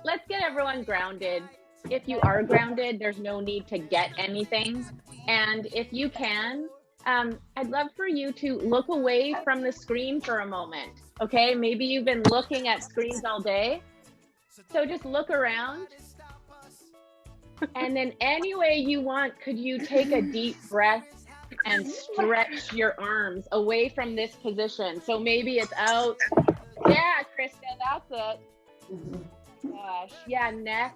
let's get everyone grounded. If you are grounded, there's no need to get anything. And if you can, I'd love for you to look away from the screen for a moment. Okay, maybe you've been looking at screens all day. So just look around. And then any way you want, could you take a deep breath and stretch your arms away from this position? So maybe it's out. Yeah, Krista, that's it. Gosh, yeah, neck.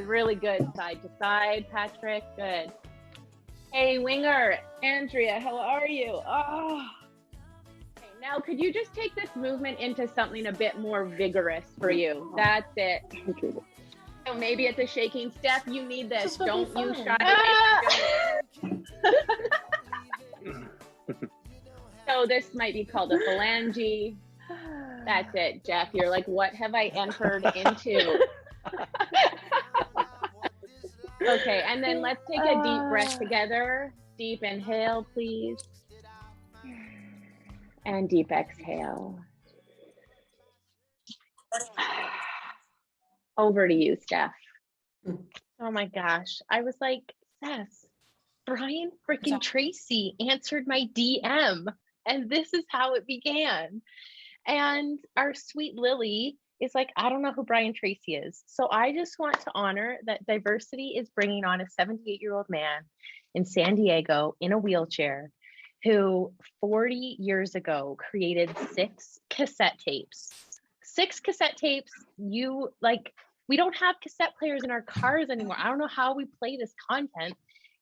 Really good. Side to side, Patrick. Good. Hey, Winger, Andrea, how are you? Oh. Okay, now, could you just take this movement into something a bit more vigorous for you? That's it. So maybe it's a shaking step. You need this. Don't you shy away. So this might be called a phalange. That's it, Jeff. You're like, what have I entered into? Okay, and then let's take a deep breath together. Deep inhale, please. And deep exhale. Over to you, Steph. Oh my gosh. I was like, Seth, Brian Freakin Tracy answered my DM, and this is how it began. And our sweet Lily is like, I don't know who Brian Tracy is. So I just want to honor that diversity is bringing on a 78-year-old man in San Diego in a wheelchair who 40 years ago created 6 cassette tapes. 6 cassette tapes. We don't have cassette players in our cars anymore. I don't know how we play this content.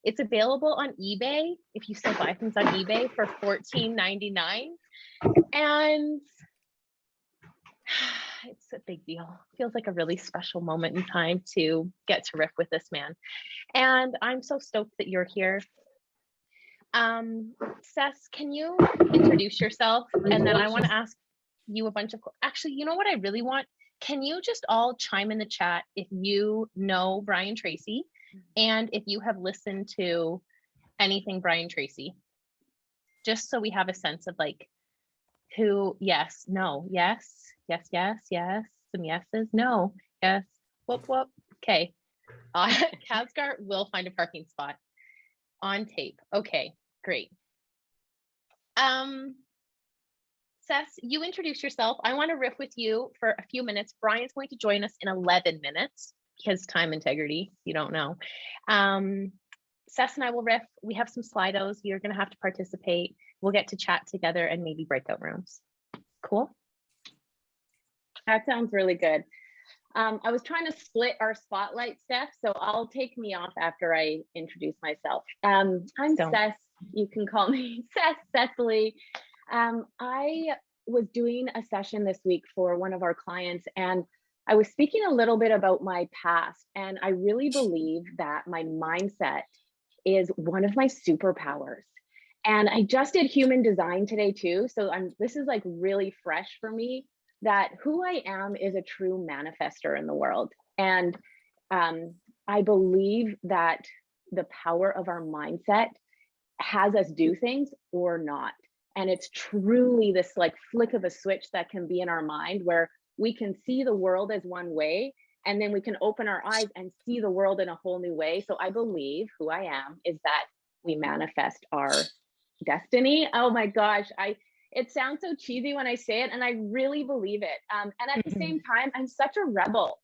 It's available on eBay if you still buy things on eBay for $14.99. And it's a big deal. Feels like a really special moment in time to get to riff with this man. And I'm so stoked that you're here. Cess, can you introduce yourself? And then I want to ask you a bunch of, actually, you know what I really want? Can you just all chime in the chat if you know Brian Tracy and if you have listened to anything Brian Tracy, just so we have a sense of like who, yes, no, yes, yes, yes, yes, some yeses, no, yes, whoop, whoop. Okay. Kazgar will find a parking spot on tape. Okay, great. Cess, you introduce yourself. I want to riff with you for a few minutes. Brian's going to join us in 11 minutes because time integrity, you don't know. Cess and I will riff. We have some Slidos. You're going to have to participate. We'll get to chat together and maybe breakout rooms. Cool? That sounds really good. I was trying to split our spotlight, Steph, so I'll take me off after I introduce myself. I'm Cess. You can call me Cecily. I was doing a session this week for one of our clients, and I was speaking a little bit about my past, and I really believe that my mindset is one of my superpowers. And I just did human design today too, so this is like really fresh for me, that who I am is a true manifester in the world. And I believe that the power of our mindset has us do things or not. And it's truly this like flick of a switch that can be in our mind where we can see the world as one way, and then we can open our eyes and see the world in a whole new way. So I believe who I am is that we manifest our destiny. Oh my gosh, it sounds so cheesy when I say it, and I really believe it. And at the same time, I'm such a rebel.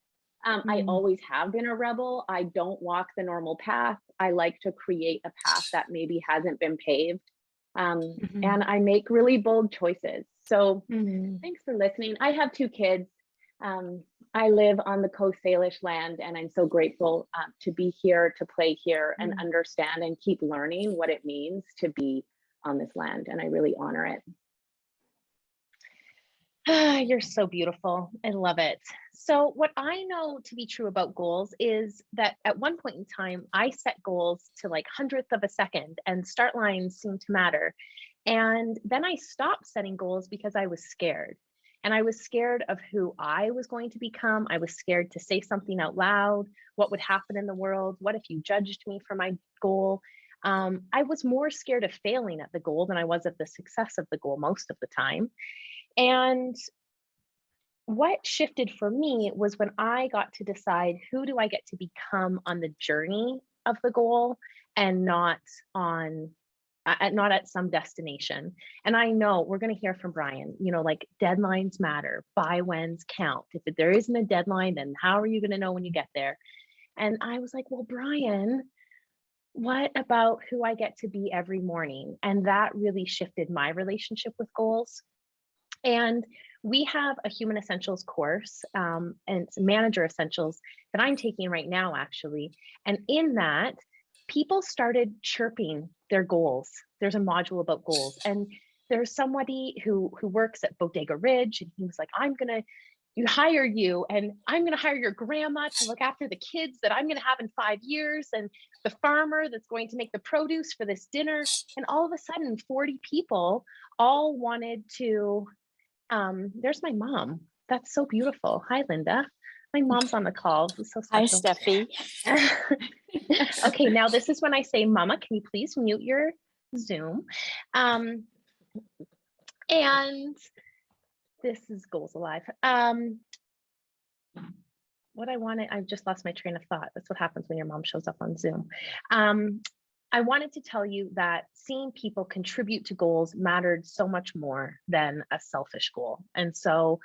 I always have been a rebel. I don't walk the normal path. I like to create a path that maybe hasn't been paved. And I make really bold choices. So thanks for listening. I have 2 kids. I live on the Coast Salish land, and I'm so grateful to be here, to play here, and understand and keep learning what it means to be on this land. And I really honor it. You're so beautiful. I love it. So what I know to be true about goals is that at one point in time, I set goals to like 100th of a second, and start lines seemed to matter. And then I stopped setting goals because I was scared. And I was scared of who I was going to become. I was scared to say something out loud. What would happen in the world? What if you judged me for my goal? I was more scared of failing at the goal than I was of the success of the goal most of the time. And what shifted for me was when I got to decide who do I get to become on the journey of the goal, and not at some destination. And I know we're going to hear from Brian, like deadlines matter, buy whens count. If there isn't a deadline, then how are you going to know when you get there? And I was like, well, Brian, what about who I get to be every morning? And that really shifted my relationship with goals. And we have a human essentials course, and it's manager essentials that I'm taking right now, actually. And in that, people started chirping their goals. There's a module about goals. And there's somebody who works at Bodega Ridge, and he was like, hire you, and I'm going to hire your grandma to look after the kids that I'm going to have in 5 years, and the farmer that's going to make the produce for this dinner. And all of a sudden, 40 people all wanted to, there's my mom. That's so beautiful. Hi, Linda. My mom's on the call. This is so special. Hi, Steffi. Okay, now this is when I say, Mama, can you please mute your Zoom? And this is Goals Alive. What I wanted, I've just lost my train of thought. That's what happens when your mom shows up on Zoom. I wanted to tell you that seeing people contribute to goals mattered so much more than a selfish goal. And so,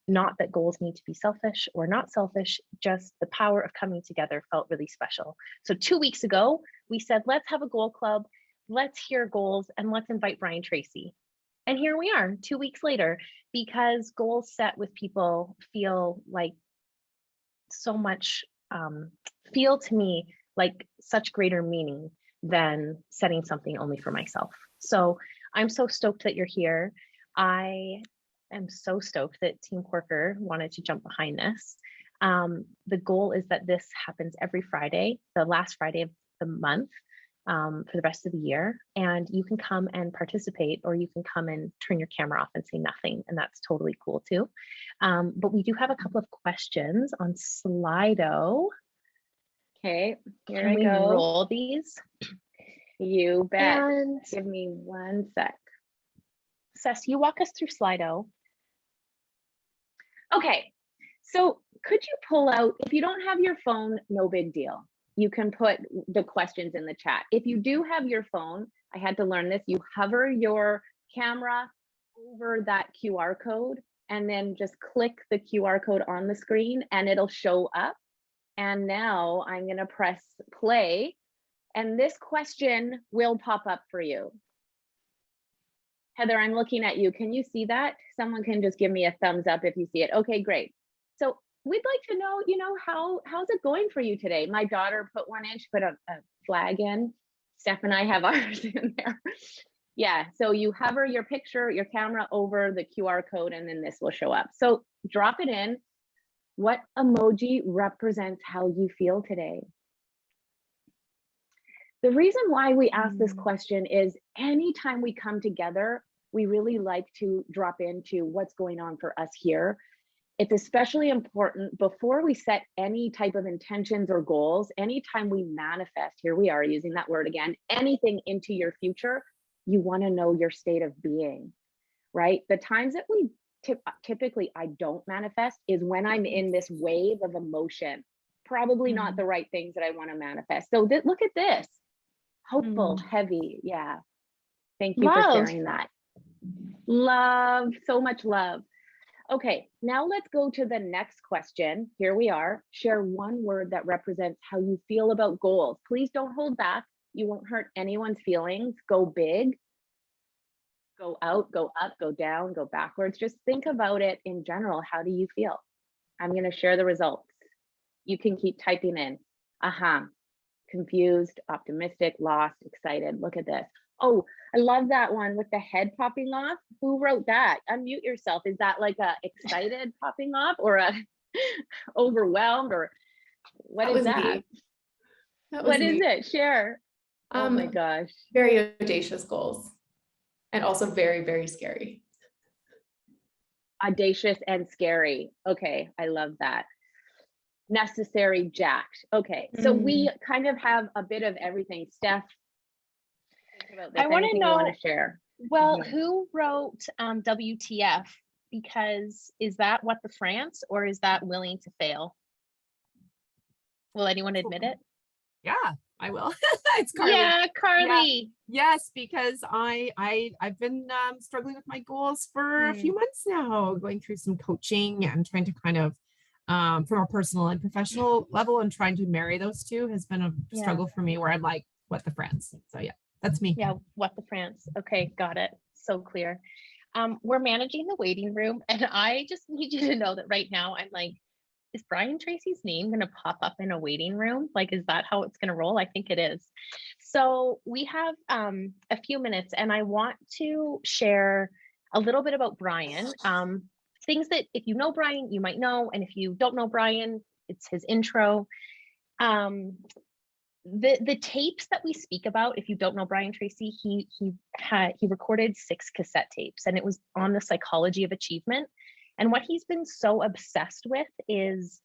not that goals need to be selfish or not selfish, just the power of coming together felt really special. So 2 weeks ago, we said, let's have a goal club, let's hear goals, and let's invite Brian Tracy. And here we are 2 weeks later, because goals set with people feel like so much, feel to me like such greater meaning than setting something only for myself. So I'm so stoked that you're here. I am so stoked that Team Corker wanted to jump behind this. The goal is that this happens every Friday, the last Friday of the month, for the rest of the year. And you can come and participate, or you can come and turn your camera off and say nothing. And that's totally cool too. But we do have a couple of questions on Slido. Okay, here Can I we go. roll these? You bet. And Give me 1 sec. Cess, you walk us through Slido. Okay, so could you pull out, if you don't have your phone, no big deal. You can put the questions in the chat. If you do have your phone, I had to learn this, you hover your camera over that QR code and then just click the QR code on the screen and it'll show up. And now I'm gonna press play and this question will pop up for you. Heather, I'm looking at you. Can you see that? Someone can just give me a thumbs up if you see it. Okay, great. So we'd like to know, how's it going for you today? My daughter put one in, she put a flag in. Steph and I have ours in there. Yeah, so you hover your picture, your camera over the QR code, and then this will show up. So drop it in. What emoji represents how you feel today? The reason why we ask this question is anytime we come together, we really like to drop into what's going on for us here. It's especially important before we set any type of intentions or goals. Anytime we manifest, here we are using that word again, anything into your future, you want to know your state of being, right? The times that we typically I don't manifest is when I'm in this wave of emotion, probably not the right things that I want to manifest. So look at this, hopeful, heavy. Yeah. Thank you for sharing that. Love, so much love. Okay, now let's go to the next question. Here we are. Share one word that represents how you feel about goals. Please don't hold back. You won't hurt anyone's feelings. Go big, go out, go up, go down, go backwards. Just think about it in general. How do you feel? I'm going to share the results. You can keep typing in. Confused, optimistic, lost, excited. Look at this. Oh, I love that one with the head popping off. Who wrote that? Unmute yourself. Is that like a excited popping off or a overwhelmed or what is that? What is it? Share. Oh my gosh. Very audacious goals and also very, very scary. Audacious and scary. Okay, I love that. Necessary, jacked. Okay, so we kind of have a bit of everything. Steph, I want to know, to share. Well, who wrote WTF because is that what the France, or is that willing to fail? Will anyone admit it? Yeah, I will. It's Carly. Yeah, Carly. Yeah. Yes, because I've been struggling with my goals for a few months now, going through some coaching and trying to kind of from a personal and professional level, and trying to marry those two has been a struggle for me, where I'm like, what the France? So yeah, that's me. Yeah, what the France. Okay, got it. So clear. We're managing the waiting room, and I just need you to know that right now I'm like, is Brian Tracy's name going to pop up in a waiting room? Like, is that how it's going to roll? I think it is. So we have a few minutes, and I want to share a little bit about Brian. Things that if you know Brian, you might know, and if you don't know Brian, it's his intro. The tapes that we speak about, if you don't know Brian Tracy, he recorded 6 cassette tapes, and it was on the psychology of achievement. And what he's been so obsessed with is,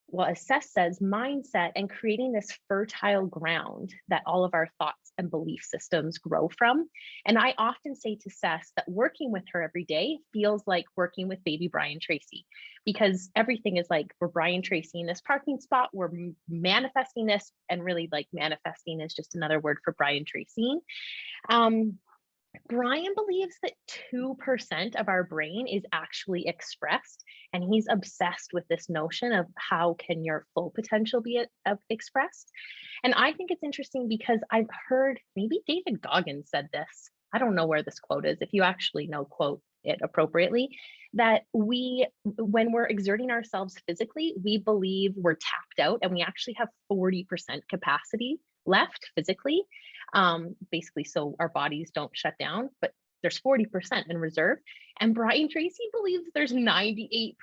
well, as Seth says, mindset, and creating this fertile ground that all of our thoughts and belief systems grow from. And I often say to Seth that working with her every day feels like working with baby Brian Tracy, because everything is like, we're Brian Tracy in this parking spot, we're manifesting this, and really like manifesting is just another word for Brian Tracy. Brian believes that 2% of our brain is actually expressed, and he's obsessed with this notion of how can your full potential be expressed. And I think it's interesting because I've heard, maybe David Goggins said this, I don't know where this quote is, if you actually know, quote it appropriately, that when we're exerting ourselves physically, we believe we're tapped out, and we actually have 40% capacity left physically, basically so our bodies don't shut down, but there's 40% in reserve. And Brian Tracy believes there's 98%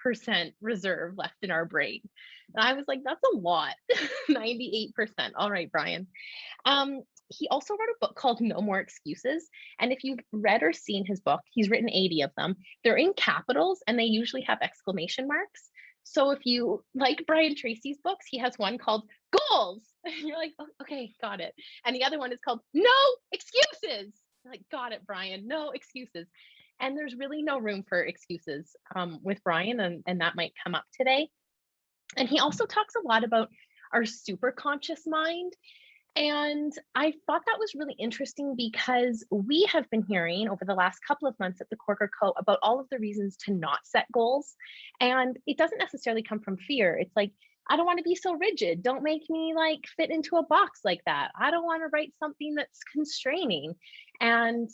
reserve left in our brain. And I was like, that's a lot. 98%. All right, Brian. He also wrote a book called No More Excuses. And if you've read or seen his book, he's written 80 of them. They're in capitals, and they usually have exclamation marks. So if you like Brian Tracy's books, he has one called Goals. And you're like, oh, okay, got it. And the other one is called No Excuses. You're like, got it, Brian, no excuses. And there's really no room for excuses with Brian, and that might come up today. And he also talks a lot about our superconscious mind. And I thought that was really interesting because we have been hearing over the last couple of months at the Corker Co about all of the reasons to not set goals. And it doesn't necessarily come from fear. It's like, I don't want to be so rigid. Don't make me like fit into a box like that. I don't want to write something that's constraining. And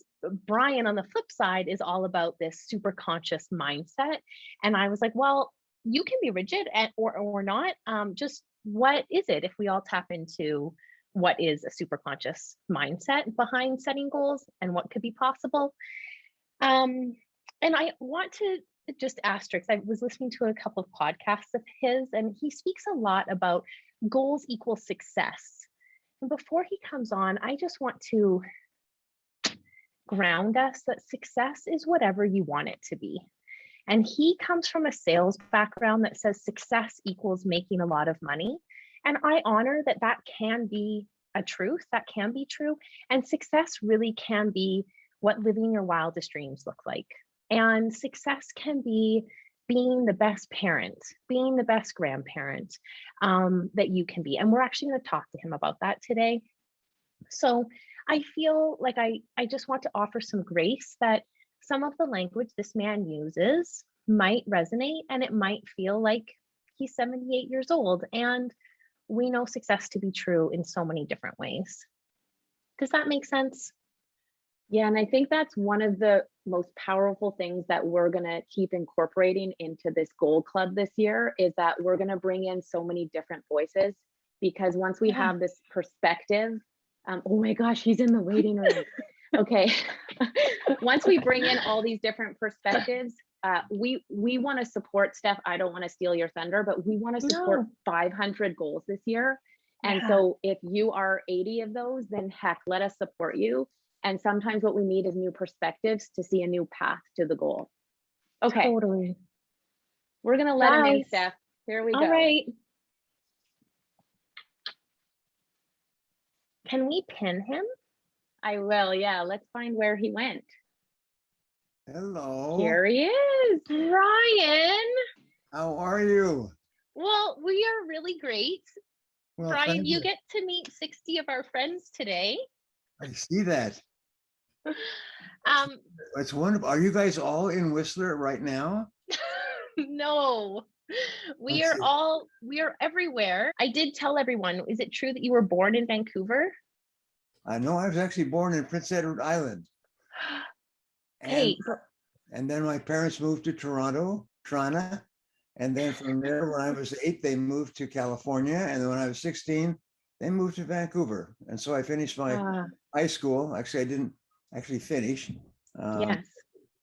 Brian, on the flip side, is all about this super conscious mindset. And I was like, well, you can be rigid or not. Just what is it if we all tap into what is a super conscious mindset behind setting goals and what could be possible? And I want to just asterisk, I was listening to a couple of podcasts of his, and he speaks a lot about goals equal success. And before he comes on, I just want to ground us that success is whatever you want it to be. And he comes from a sales background that says success equals making a lot of money. And I honor that that can be a truth, that can be true. And success really can be what living your wildest dreams look like. And success can be being the best parent, being the best grandparent that you can be. And we're actually going to talk to him about that today. So I feel like I just want to offer some grace that some of the language this man uses might resonate, and it might feel like he's 78 years old. And we know success to be true in so many different ways. Does that make sense? Yeah, and I think that's one of the most powerful things that we're going to keep incorporating into this goal club this year, is that we're going to bring in so many different voices, because once we have this perspective, oh my gosh, he's in the waiting room. Okay. Once we bring in all these different perspectives, we want to support Steph. I don't want to steal your thunder, but we want to support 500 goals this year. And so if you are 80 of those, then heck, let us support you. And sometimes what we need is new perspectives to see a new path to the goal. Okay. Totally. We're going to let him in, Steph. Here we go. All right. Can we pin him? I will. Yeah. Let's find where he went. Hello. Here he is. Brian. How are you? Well, we are really great. Well, Brian, thank you get to meet 60 of our friends today. I see that. Um, It's wonderful. Are you guys all in Whistler right now? no, we Let's are see. we are everywhere. I did tell everyone, is it true that you were born in Vancouver? I know I was actually born in Prince Edward Island. And, Hey, and then my parents moved to Toronto. And then from there, when I was 8, they moved to California. And then when I was 16, they moved to Vancouver. And so I finished my high school. Actually, I didn't actually finish. yes.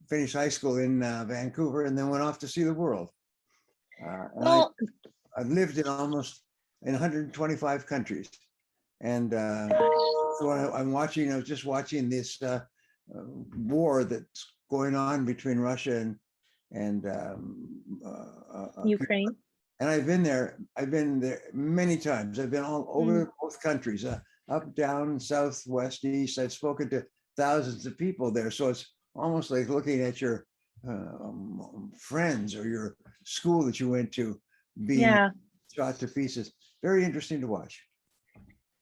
Finished high school in Vancouver and then went off to see the world. Well, I've lived in 125 countries. And so I'm watching, I was just watching this war that's going on between Russia and Ukraine. and I've been there many times. I've been all over both countries, up, down, south, west, east. I've spoken to thousands of people there. So it's almost like looking at your friends or your school that you went to being shot to pieces. Very interesting to watch.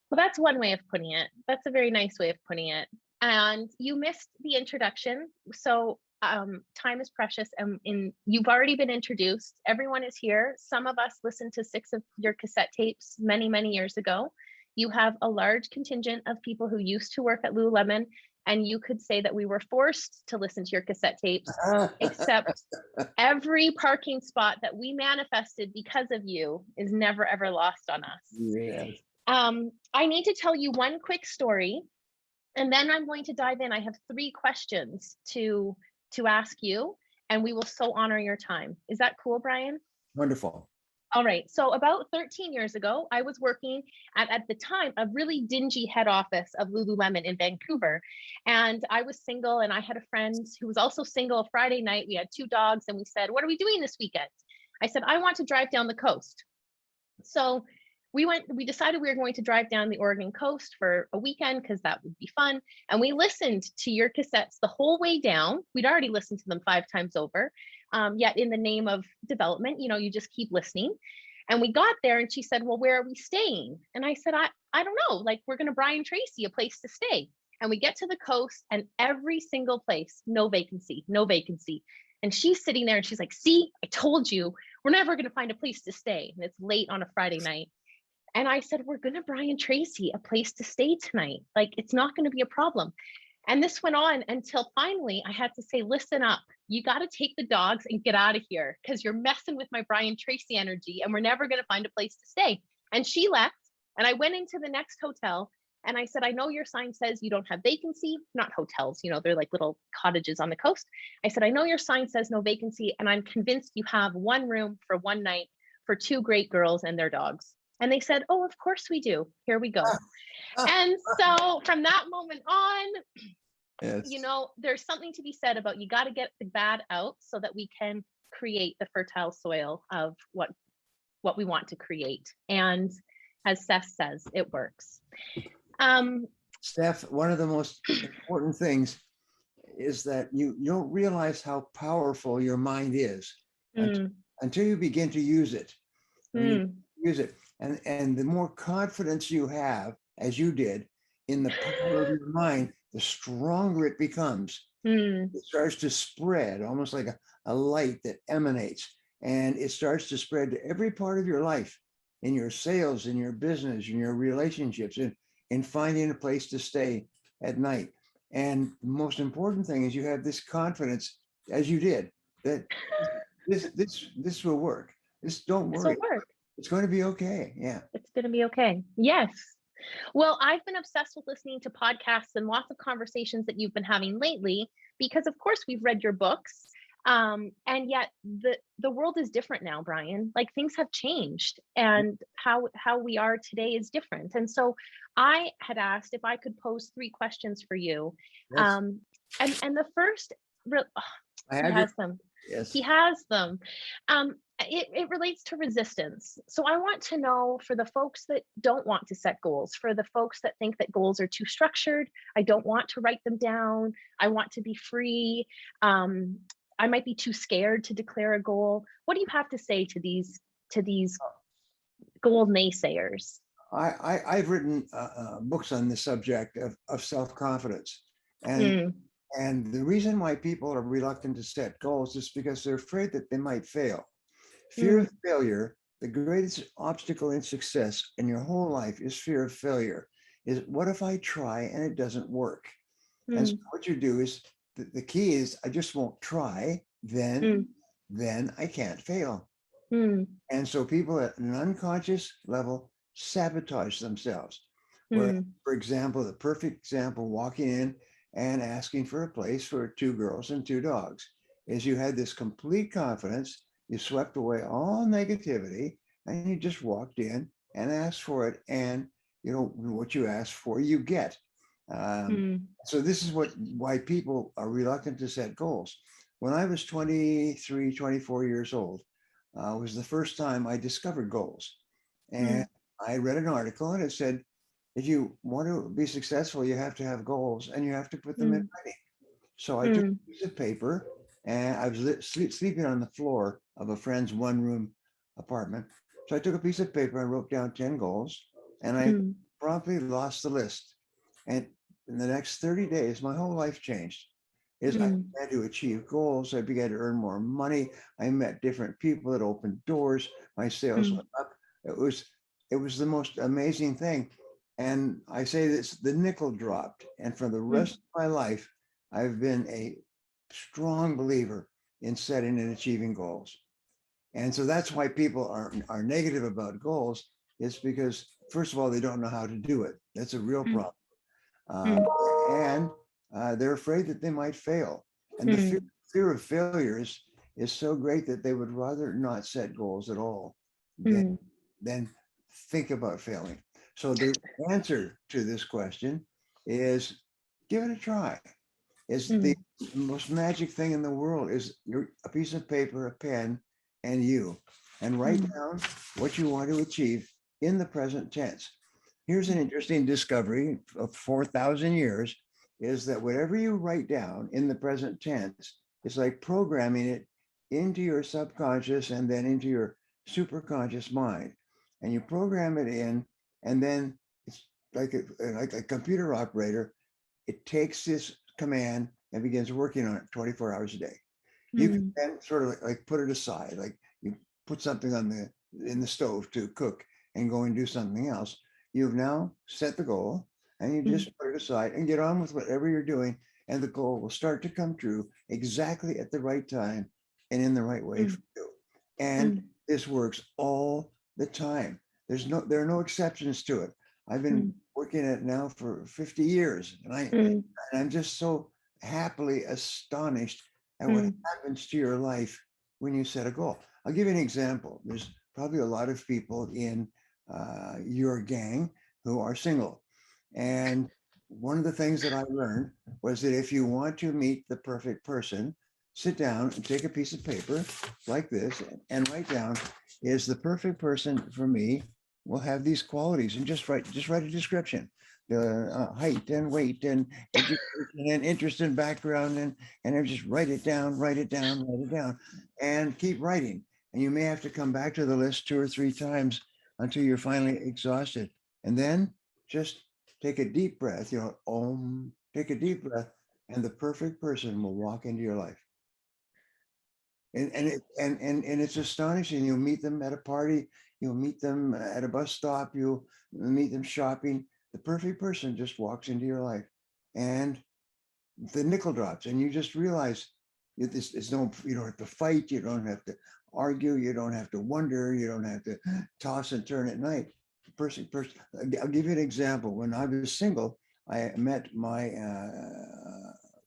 Well, that's one way of putting it. That's a very nice way of putting it. And you missed the introduction. So time is precious, and you've already been introduced. Everyone is here. Some of us listened to 6 of your cassette tapes many, many years ago. You have a large contingent of people who used to work at Lululemon, and you could say that we were forced to listen to your cassette tapes, except every parking spot that we manifested because of you is never, ever lost on us. Yes. I need to tell you one quick story, and then I'm going to dive in. I have 3 questions to ask you, and we will so honor your time. Is that cool, Brian? Wonderful. All right. So about 13 years ago, I was working at the time, a really dingy head office of Lululemon in Vancouver. And I was single, and I had a friend who was also single. Friday night, we had 2 dogs, and we said, what are we doing this weekend? I said, I want to drive down the coast. So we decided we were going to drive down the Oregon coast for a weekend because that would be fun. And we listened to your cassettes the whole way down. We'd already listened to them 5 times over. Yet in the name of development, you just keep listening. And we got there and she said, well, where are we staying? And I said, I don't know, like we're going to Brian Tracy, a place to stay. And we get to the coast and every single place, no vacancy, no vacancy. And she's sitting there and she's like, see, I told you, we're never going to find a place to stay. And it's late on a Friday night. And I said, we're going to Brian Tracy, a place to stay tonight. Like, it's not going to be a problem. And this went on until finally I had to say, listen up, you got to take the dogs and get out of here because you're messing with my Brian Tracy energy and we're never going to find a place to stay. And she left and I went into the next hotel and I said, I know your sign says you don't have vacancy, not hotels, they're like little cottages on the coast. I said, I know your sign says no vacancy and I'm convinced you have 1 room for 1 night for 2 great girls and their dogs. And they said, oh, of course we do. Here we go. And so from that moment on, Yes. there's something to be said about you got to get the bad out so that we can create the fertile soil of what we want to create. And as Seth says, it works. Steph, one of the most important things is that you don't realize how powerful your mind is until you begin to use it. Use it. And the more confidence you have, as you did, in the power of your mind, the stronger it becomes. It starts to spread almost like a light that emanates, and it starts to spread to every part of your life, in your sales, in your business, in your relationships, in finding a place to stay at night. And the most important thing is you have this confidence, as you did, that this will work. Don't worry. It's going to be okay. Yeah. It's going to be okay. Yes. Well, I've been obsessed with listening to podcasts and lots of conversations that you've been having lately, because of course we've read your books. And yet the world is different now, Brian. Like, things have changed and how we are today is different. And so I had asked if I could pose 3 questions for you. Yes. And the first, he has them. Yes. He has them. it relates to resistance. So I want to know, for the folks that don't want to set goals, for the folks that think that goals are too structured, I don't want to write them down, I want to be free, I might be too scared to declare a goal. What do you have to say to these goal naysayers? I've written books on the subject of self-confidence. And the reason why people are reluctant to set goals is because they're afraid that they might fail. Fear of failure, the greatest obstacle in success in your whole life is fear of failure. Is what if I try and it doesn't work? And so what you do is, the key is, I just won't try, then I can't fail. And so people at an unconscious level sabotage themselves. Where, for example, the perfect example, walking in and asking for a place for 2 girls and 2 dogs, is you had this complete confidence, you swept away all negativity, and you just walked in and asked for it. And you know what you asked for, you get. So this is why people are reluctant to set goals. When I was 23, 24 years old, was the first time I discovered goals. And I read an article and it said, if you want to be successful, you have to have goals and you have to put them in writing. So I took a piece of paper, and I was sleeping on the floor of a friend's 1-room apartment. So I took a piece of paper and wrote down 10 goals, and I promptly lost the list. And in the next 30 days, my whole life changed. I began to achieve goals. I began to earn more money. I met different people that opened doors. My sales went up. It was the most amazing thing. And I say this, the nickel dropped. And for the rest of my life, I've been a strong believer in setting and achieving goals. And so that's why people are negative about goals. It's because, first of all, they don't know how to do it. That's a real problem. And they're afraid that they might fail. And the fear of failure is so great that they would rather not set goals at all than think about failing. So the answer to this question is, give it a try. It's the most magic thing in the world is a piece of paper, a pen, and you, and write down what you want to achieve in the present tense. Here's an interesting discovery of 4,000 years, is that whatever you write down in the present tense, it's like programming it into your subconscious and then into your superconscious mind. And you program it in, and then it's like a computer operator. It takes this command and begins working on it 24 hours a day. You can then sort of like put it aside, like you put something in the stove to cook and go and do something else. You've now set the goal, and you just put it aside and get on with whatever you're doing, and the goal will start to come true exactly at the right time and in the right way for you. And this works all the time. There are no exceptions to it. I've been working at it now for 50 years, and I'm just so happily astonished at what happens to your life when you set a goal. I'll give you an example. There's probably a lot of people in your gang who are single. And one of the things that I learned was that if you want to meet the perfect person, sit down and take a piece of paper like this and write down, is the perfect person for me will have these qualities, and just write a description, the height and weight and interest and background, and then just write it down, and keep writing. And you may have to come back to the list 2 or 3 times until you're finally exhausted. And then just take a deep breath, take a deep breath, and the perfect person will walk into your life. And it's astonishing. You'll meet them at a party, you'll meet them at a bus stop, you'll meet them shopping. The perfect person just walks into your life, and the nickel drops, and you just realize you don't have to fight, you don't have to argue, you don't have to wonder, you don't have to toss and turn at night. Person. I'll give you an example. When I was single, I met my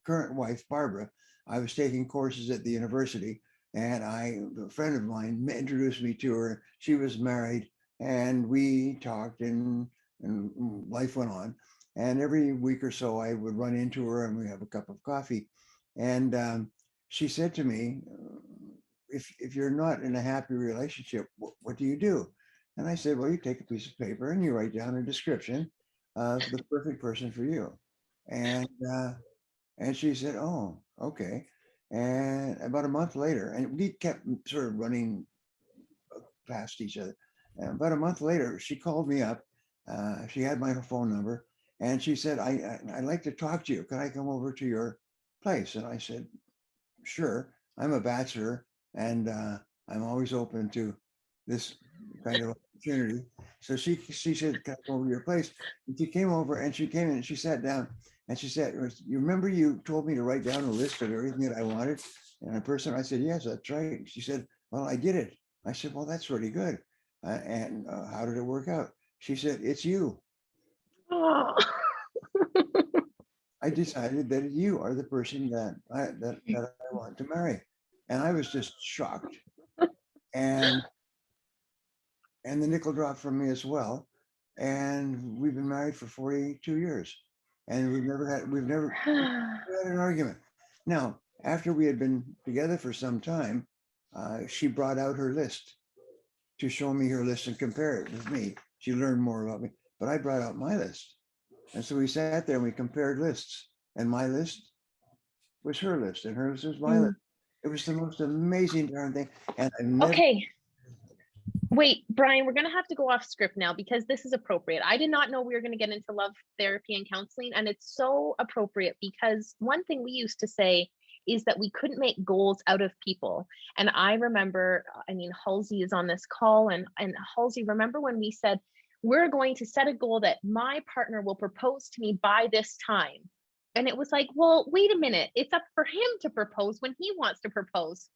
current wife, Barbara. I was taking courses at the university, and a friend of mine introduced me to her. She was married, and we talked, and life went on. And every week or so, I would run into her, and we have a cup of coffee. And she said to me, if you're not in a happy relationship, what do you do? And I said, well, you take a piece of paper and you write down a description of the perfect person for you. And she said, oh, okay. And about a month later, and we kept sort of running past each other. And about a month later, she called me up. She had my phone number, and she said, I'd like to talk to you. Can I come over to your place? And I said, sure. I'm a bachelor, and I'm always open to this kind of opportunity. So she said, come over to your place. And she came over, and she came in and she sat down, and she said, you remember you told me to write down a list of everything that I wanted in a person? I said, yes, that's right. She said, well, I did it. I said, well, that's really good. And how did it work out? She said, it's you. Oh. I decided that you are the person that I want to marry. And I was just shocked. And the nickel dropped from me as well. And we've been married for 42 years. And we've never had an argument. Now, after we had been together for some time, she brought out her list to show me her list and compare it with me. She learned more about me, but I brought out my list. And so we sat there and we compared lists, and my list was her list and hers was my list. It was the most amazing darn thing. And I never. Okay. Wait, Brian, we're going to have to go off script now because this is appropriate. I did not know we were going to get into love therapy and counseling, and it's so appropriate because one thing we used to say is that we couldn't make goals out of people. And I remember, I mean, Halsey is on this call, and Halsey, remember when we said, we're going to set a goal that my partner will propose to me by this time. And it was like, well, wait a minute, it's up for him to propose when he wants to propose.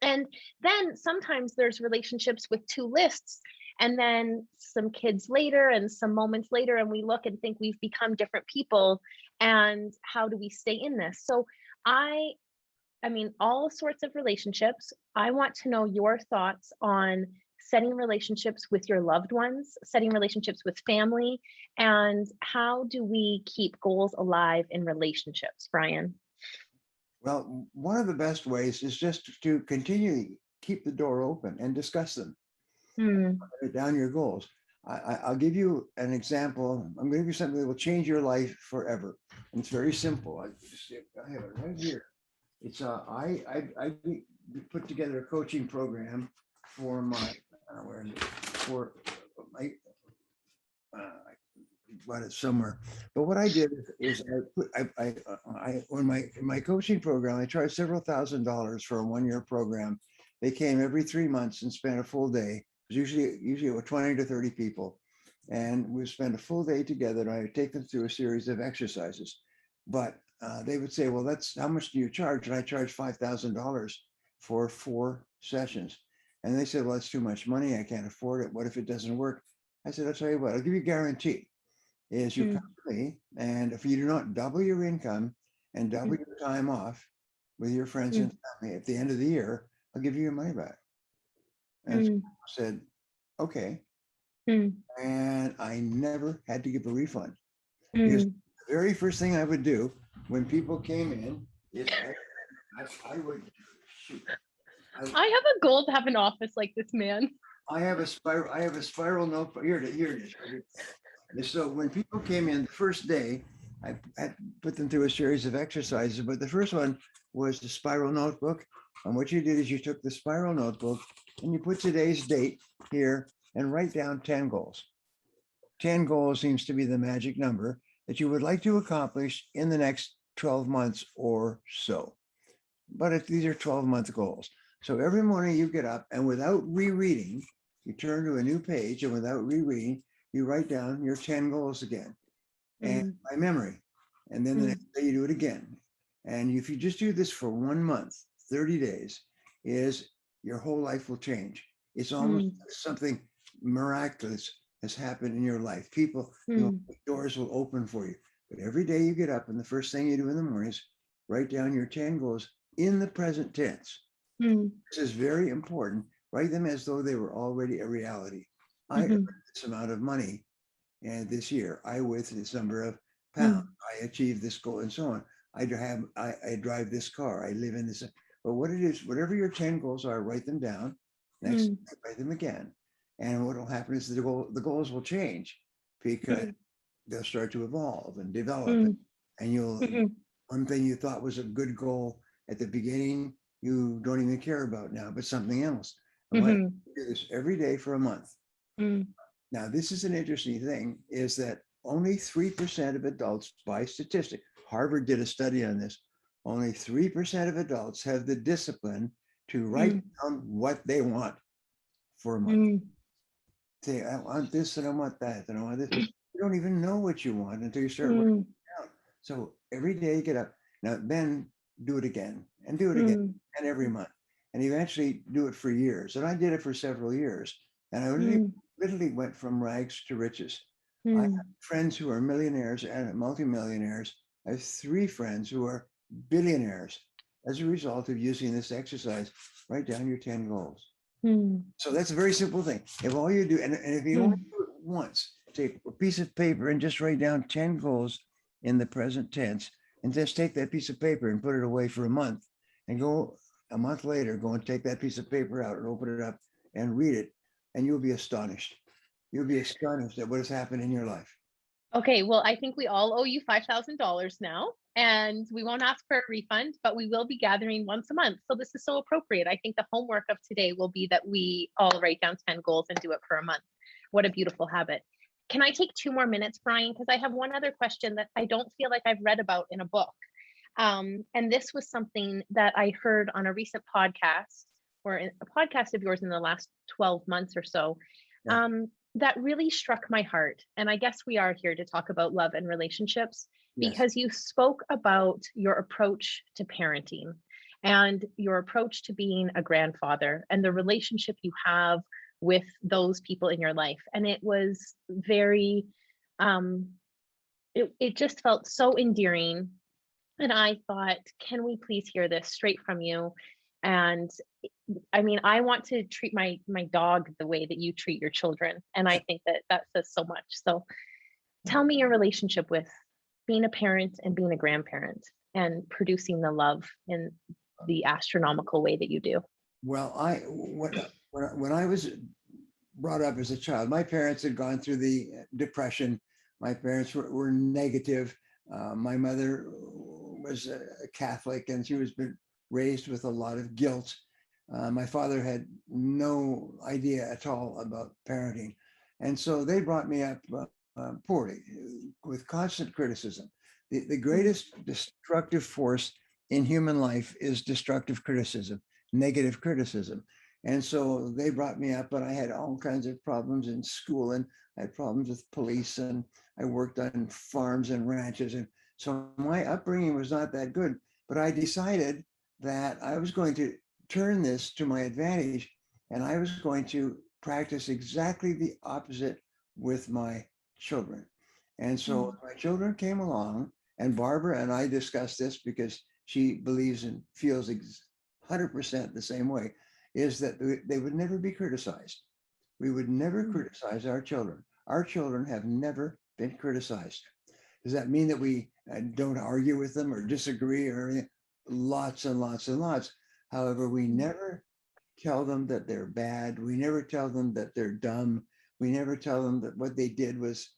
And then sometimes there's relationships with two lists, and then some kids later and some moments later, and we look and think we've become different people. And how do we stay in this? So I mean, all sorts of relationships. I want to know your thoughts on setting relationships with your loved ones, setting relationships with family, and how do we keep goals alive in relationships, Brian? Well, one of the best ways is just to continually keep the door open and discuss them. Write down your goals. I'll give you an example. I'm going to give you something that will change your life forever. And it's very simple. I have it right here. It's I put together a coaching program for my I got it somewhere. But what I did is in my coaching program, I charged several $1,000s for a 1-year program. They came every 3 months and spent a full day. It was usually 20 to 30 people, and we spent a full day together. And I would take them through a series of exercises. But they would say, well, that's how much do you charge? And I charge $5,000 for 4 sessions. And they said, well, that's too much money. I can't afford it. What if it doesn't work? I said, I'll tell you what, I'll give you a guarantee. Is you come to me, and if you do not double your income and double your time off with your friends and family at the end of the year, I'll give you your money back. And so I said, okay. And I never had to give a refund. Because the very first thing I would do when people came in is I would shoot. I have a goal to have an office like this, man. I have a spiral notebook. Here it is. So when people came in the first day, I had put them through a series of exercises, but the first one was the spiral notebook. And what you did is you took the spiral notebook and you put today's date here and write down 10 goals. 10 goals seems to be the magic number that you would like to accomplish in the next 12 months or so. But these are 12-month goals. So every morning you get up and without rereading, you turn to a new page, and without rereading, you write down your 10 goals again and by memory. And then the next day you do it again. And if you just do this for 1 month, 30 days, your whole life will change. It's almost something miraculous has happened in your life. People, doors will open for you. But every day you get up and the first thing you do in the morning is write down your 10 goals in the present tense. This is very important. Write them as though they were already a reality. I earned this amount of money, and this year I with this number of pounds, I achieved this goal, and so on. I drive this car. I live in this. But what it is, whatever your 10 goals are, write them down. Next, write them again. And what will happen is the goals will change because they'll start to evolve and develop. And you'll, one thing you thought was a good goal at the beginning, you don't even care about now, but something else. I want to do this every day for a month. Now, this is an interesting thing, is that only 3% of adults, by statistic, Harvard did a study on this, only 3% of adults have the discipline to write down what they want for a month. Say, I want this and I want that and I want this. You don't even know what you want until you start writing it down. So every day you get up. Now then do it again and do it again and every month. And eventually do it for years. And I did it for several years. And I literally went from rags to riches. I have friends who are millionaires and multimillionaires. I have 3 friends who are billionaires as a result of using this exercise. Write down your 10 goals. So that's a very simple thing. If all you do, and if you only do it once, take a piece of paper and just write down 10 goals in the present tense, and just take that piece of paper and put it away for a month, and go a month later, go and take that piece of paper out and open it up and read it, and you'll be astonished. You'll be astonished at what has happened in your life. Okay, well, I think we all owe you $5,000 now, and we won't ask for a refund, but we will be gathering once a month. So this is so appropriate. I think the homework of today will be that we all write down 10 goals and do it for a month. What a beautiful habit. Can I take 2 more minutes, Brian? Because I have one other question that I don't feel like I've read about in a book. And this was something that I heard on a recent podcast, or a podcast of yours in the last 12 months or so. That really struck my heart. And I guess we are here to talk about love and relationships, because you spoke about your approach to parenting and your approach to being a grandfather and the relationship you have with those people in your life. And it was very, it just felt so endearing. And I thought, can we please hear this straight from you? And I mean, I want to treat my dog the way that you treat your children. And I think that says so much. So tell me your relationship with being a parent and being a grandparent and producing the love in the astronomical way that you do. Well, when I was brought up as a child, my parents had gone through the Depression. My parents were negative. My mother was a Catholic, and she was raised with a lot of guilt. My father had no idea at all about parenting. And so they brought me up poorly, with constant criticism. The greatest destructive force in human life is destructive criticism, negative criticism. And so they brought me up, and I had all kinds of problems in school, and I had problems with police, and I worked on farms and ranches. And so my upbringing was not that good, but I decided that I was going to turn this to my advantage, and I was going to practice exactly the opposite with my children. And so my children came along, and Barbara and I discussed this because she believes and feels 100% the same way, is that they would never be criticized. We would never criticize our children. Our children have never been criticized. Does that mean that we don't argue with them or disagree or anything? Lots and lots and lots. However, we never tell them that they're bad. We never tell them that they're dumb. We never tell them that what they did was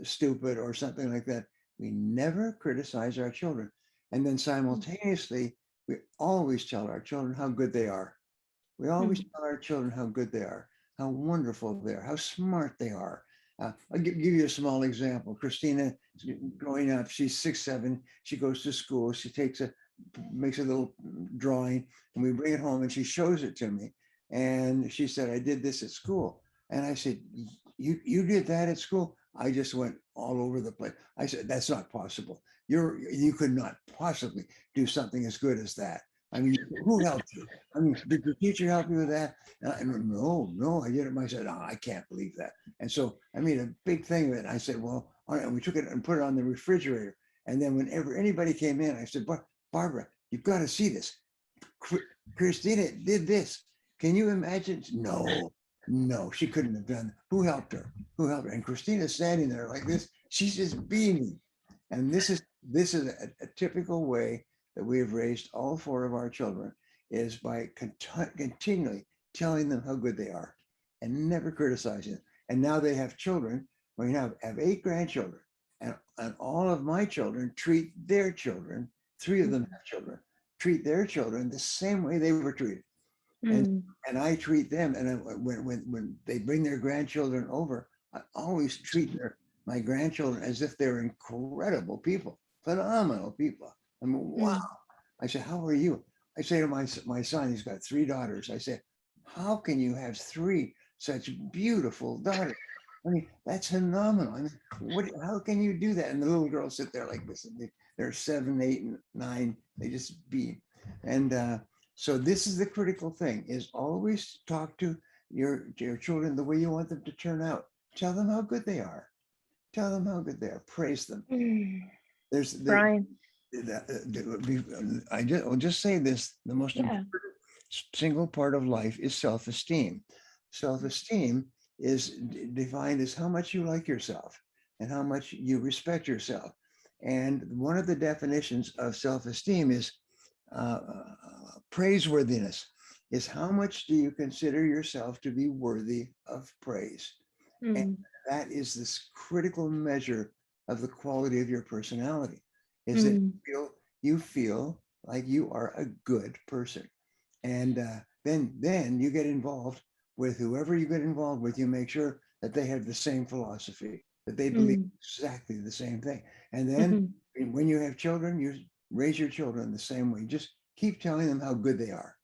stupid or something like that. We never criticize our children. And then simultaneously, we always tell our children how good they are. We always tell our children how good they are, how wonderful they are, how smart they are. I'll give you a small example. Christina, growing up, she's 6, 7. She goes to school. She makes a little drawing, and we bring it home, and she shows it to me. And she said, I did this at school. And I said, you did that at school? I just went all over the place. I said, that's not possible. You could not possibly do something as good as that. I mean, who helped you? I mean, did the teacher help you with that? And no, I did it myself. Oh, I can't believe that. And so I made a big thing of it. I said, well, all right, and we took it and put it on the refrigerator. And then whenever anybody came in, I said, Barbara, you've got to see this. Christina did this. Can you imagine? No, she couldn't have done that. Who helped her? And Christina's standing there like this. She's just beaming. And this is a typical way that we have raised all 4 of our children, is by continually telling them how good they are and never criticizing them. And now they have children. We now have 8 grandchildren, and all of my children treat their children, 3 of them have children, treat their children the same way they were treated. And I treat them, and when they bring their grandchildren over, I always treat my grandchildren as if they're incredible people, phenomenal people. I mean, wow. I say, how are you? I say to my son, he's got 3 daughters. I say, how can you have 3 such beautiful daughters? I mean, that's phenomenal. I mean, how can you do that? And the little girls sit there like this. And they're 7, 8, and 9. They just beam. And so this is the critical thing: is always talk to your children the way you want them to turn out. Tell them how good they are. Tell them how good they are. Praise them. There's Brian. I'll just say this: the most important single part of life is self-esteem. Self-esteem is defined as how much you like yourself and how much you respect yourself. And one of the definitions of self-esteem is praiseworthiness. Is how much do you consider yourself to be worthy of praise? And that is this critical measure of the quality of your personality. Is that you feel like you are a good person. And then you get involved with whoever you get involved with. You make sure that they have the same philosophy, that they believe exactly the same thing. And then when you have children, you raise your children the same way. Just keep telling them how good they are.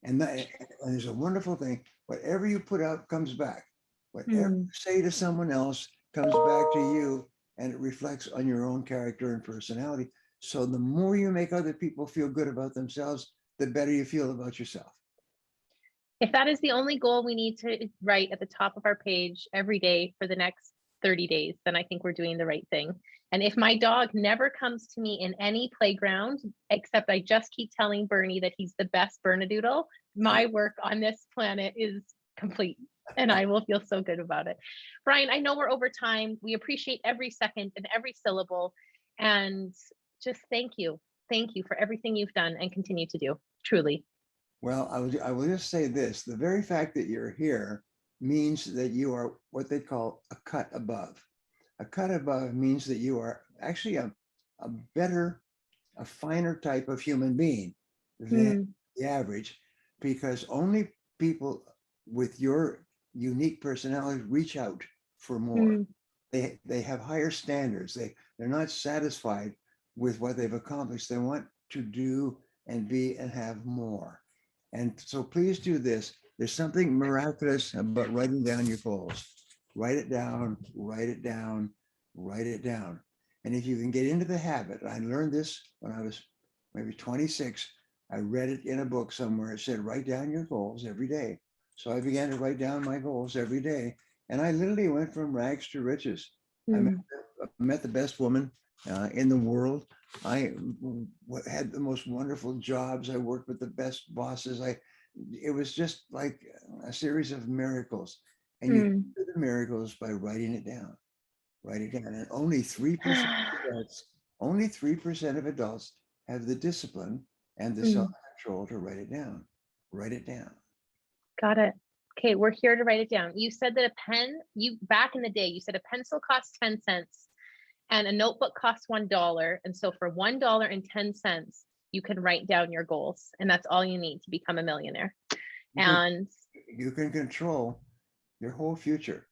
And there's a wonderful thing: whatever you put out comes back. Whatever you say to someone else comes back to you, and it reflects on your own character and personality. So the more you make other people feel good about themselves, the better you feel about yourself. If that is the only goal we need to write at the top of our page every day for the next 30 days, then I think we're doing the right thing. And if my dog never comes to me in any playground, except I just keep telling Bernie that he's the best Bernedoodle, my work on this planet is complete. And I will feel so good about it. Brian, I know we're over time. We appreciate every second and every syllable. And just thank you. Thank you for everything you've done and continue to do, truly. Well, I will just say this: the very fact that you're here means that you are what they call a cut above. A cut above means that you are actually a better, a finer type of human being than the average, because only people with your unique personality reach out for more. They have higher standards. They're not satisfied with what they've accomplished. They want to do and be and have more. And so please do this. There's something miraculous about writing down your goals. Write it down, write it down, write it down. And if you can get into the habit, I learned this when I was maybe 26. I read it in a book somewhere. It said, write down your goals every day. So I began to write down my goals every day. And I literally went from rags to riches. I met the best woman in the world. I had the most wonderful jobs. I worked with the best bosses. It was just like a series of miracles. And you do the miracles by writing it down. Write it down. And only 3% of adults have the discipline and the self-control to write it down. Write it down. Got it. Okay, we're here to write it down. You said that a pen, back in the day, you said a pencil costs 10 cents and a notebook costs $1. And so for $1.10, you can write down your goals. And that's all you need to become a millionaire. You can control your whole future,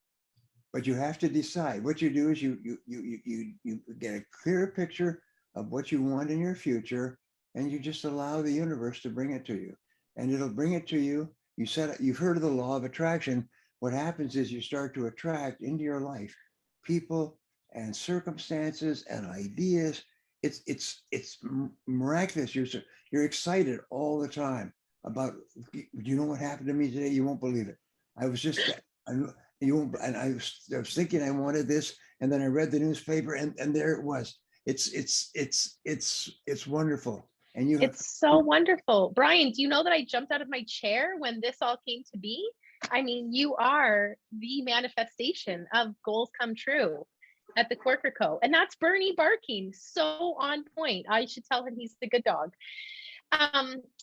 but you have to decide. What you do is you get a clear picture of what you want in your future, and you just allow the universe to bring it to you. And it'll bring it to you. You've heard of the law of attraction. What happens is you start to attract into your life people and circumstances and ideas. It's miraculous. You're excited all the time about, you know what happened to me today? You won't believe it. I was just, I was thinking I wanted this, and then I read the newspaper, and there it was. It's wonderful. And it's so wonderful. Brian, do you know that I jumped out of my chair when this all came to be? I mean, you are the manifestation of goals come true at the Corker Co. And that's Bernie barking. So on point. I should tell him he's the good dog.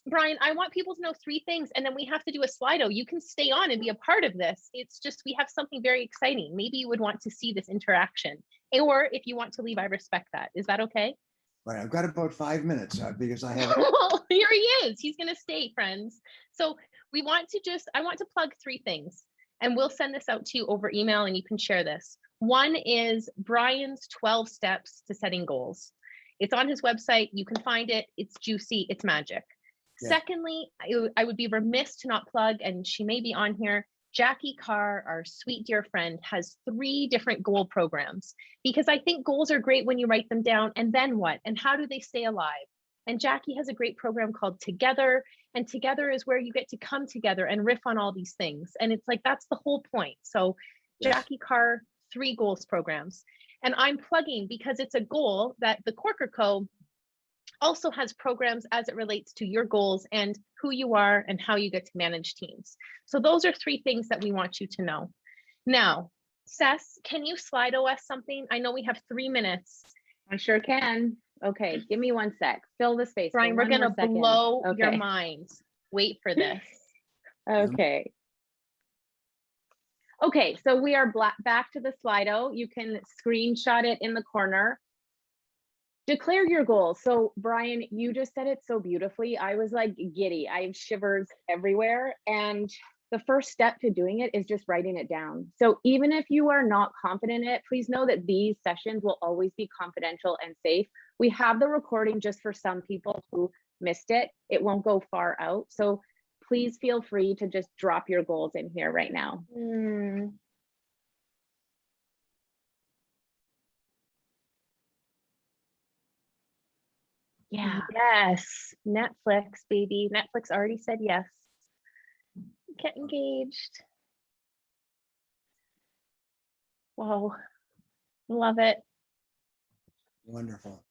Brian, I want people to know 3 things, and then we have to do a Slido. You can stay on and be a part of this. It's just, we have something very exciting. Maybe you would want to see this interaction, or if you want to leave, I respect that. Is that okay? Right, I've got about 5 minutes because I have. Well, here he is. He's going to stay, friends. So I want to plug 3 things, and we'll send this out to you over email, and you can share this. One is Brian's 12 steps to setting goals. It's on his website. You can find it. It's juicy. It's magic. Yeah. Secondly, I would be remiss to not plug, and she may be on here, Jackie Carr, our sweet dear friend, has 3 different goal programs, because I think goals are great when you write them down, and then what? And how do they stay alive? And Jackie has a great program called Together, and Together is where you get to come together and riff on all these things. And it's like, that's the whole point. So yes. Jackie Carr, 3 goals programs. And I'm plugging because it's a goal that the Corker Co. also has programs as it relates to your goals and who you are and how you get to manage teams. So those are 3 things that we want you to know. Now, Cess, can you Slido us something? I know we have 3 minutes. I sure can. Okay, give me 1 sec. Fill the space. Brian, we're gonna blow your minds. Wait for this. Okay. Okay, so we are back to the Slido. You can screenshot it in the corner. Declare your goals. So Brian, you just said it so beautifully. I was like giddy. I have shivers everywhere. And the first step to doing it is just writing it down. So even if you are not confident in it, please know that these sessions will always be confidential and safe. We have the recording just for some people who missed it. It won't go far out. So please feel free to just drop your goals in here right now. Yeah. Yes. Netflix, baby. Netflix already said yes. Get engaged. Whoa. Love it. Wonderful.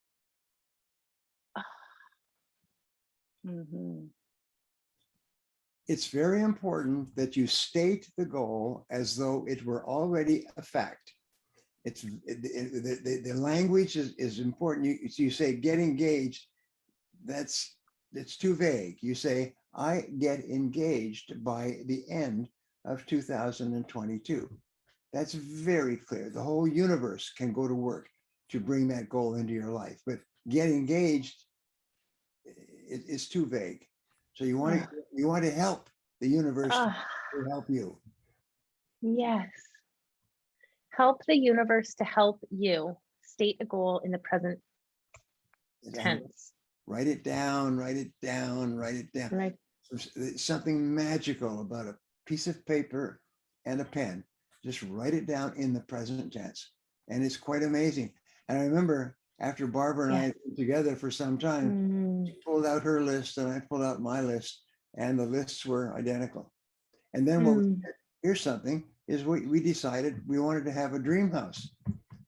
Mm-hmm. It's very important that you state the goal as though it were already a fact. The language is important. You say get engaged. It's too vague. You say I get engaged by the end of 2022. That's very clear. The whole universe can go to work to bring that goal into your life. But get engaged is too vague. So you want to help the universe to help you. Yes. Help the universe to help you. State a goal in the present tense. Write it down, write it down, write it down. Right. There's something magical about a piece of paper and a pen. Just write it down in the present tense. And it's quite amazing. And I remember after Barbara and I had been together for some time, she pulled out her list and I pulled out my list, and the lists were identical. And then what we did, here's something, is we decided we wanted to have a dream house.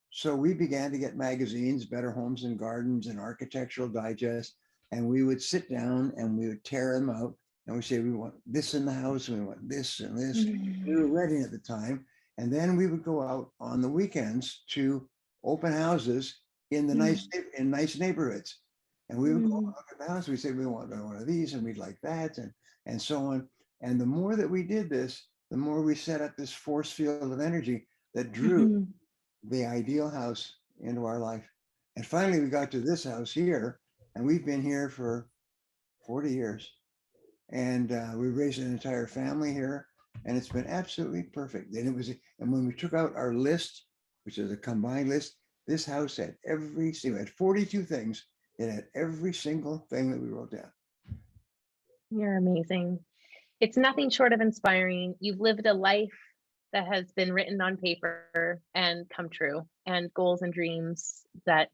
So we began to get magazines, Better Homes and Gardens and Architectural Digest, and we would sit down and we would tear them out and we say, we want this in the house, and we want this and this. We were renting at the time. And then we would go out on the weekends to open houses in the nice neighborhoods. And we would go look at the house. We say, we want one of these and we'd like that, and so on. And the more that we did this, the more we set up this force field of energy that drew the ideal house into our life. And finally, we got to this house here, and we've been here for 40 years. And we raised an entire family here, and it's been absolutely perfect. And when we took out our list, which is a combined list, this house had it had 42 things. It had every single thing that we wrote down. You're amazing. It's nothing short of inspiring. You've lived a life that has been written on paper and come true, and goals and dreams that,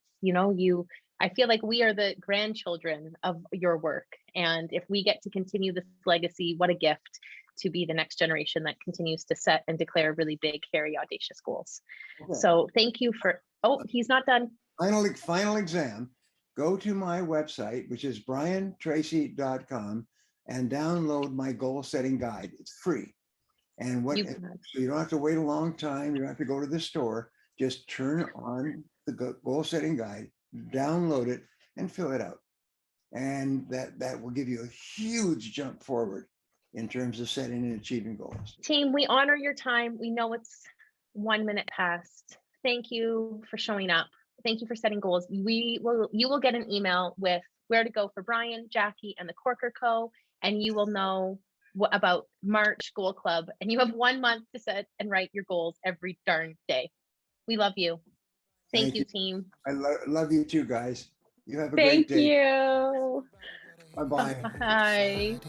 I feel like we are the grandchildren of your work. And if we get to continue this legacy, what a gift to be the next generation that continues to set and declare really big, hairy, audacious goals. Okay. So thank you for, he's not done. Final exam. Go to my website, which is briantracy.com, and download my goal setting guide. It's free. And so you don't have to wait a long time. You don't have to go to the store. Just turn on the goal setting guide, download it, and fill it out. And that will give you a huge jump forward in terms of setting and achieving goals. Team, we honor your time. We know it's 1 minute past. Thank you for showing up. Thank you for setting goals. You will get an email with where to go for Brian, Jackie, and the Corker Co. And you will know about March Goal Club. And you have 1 month to set and write your goals every darn day. We love you. Thank you, team. I love you too, guys. You have a great day. Thank you. Bye-bye. Bye.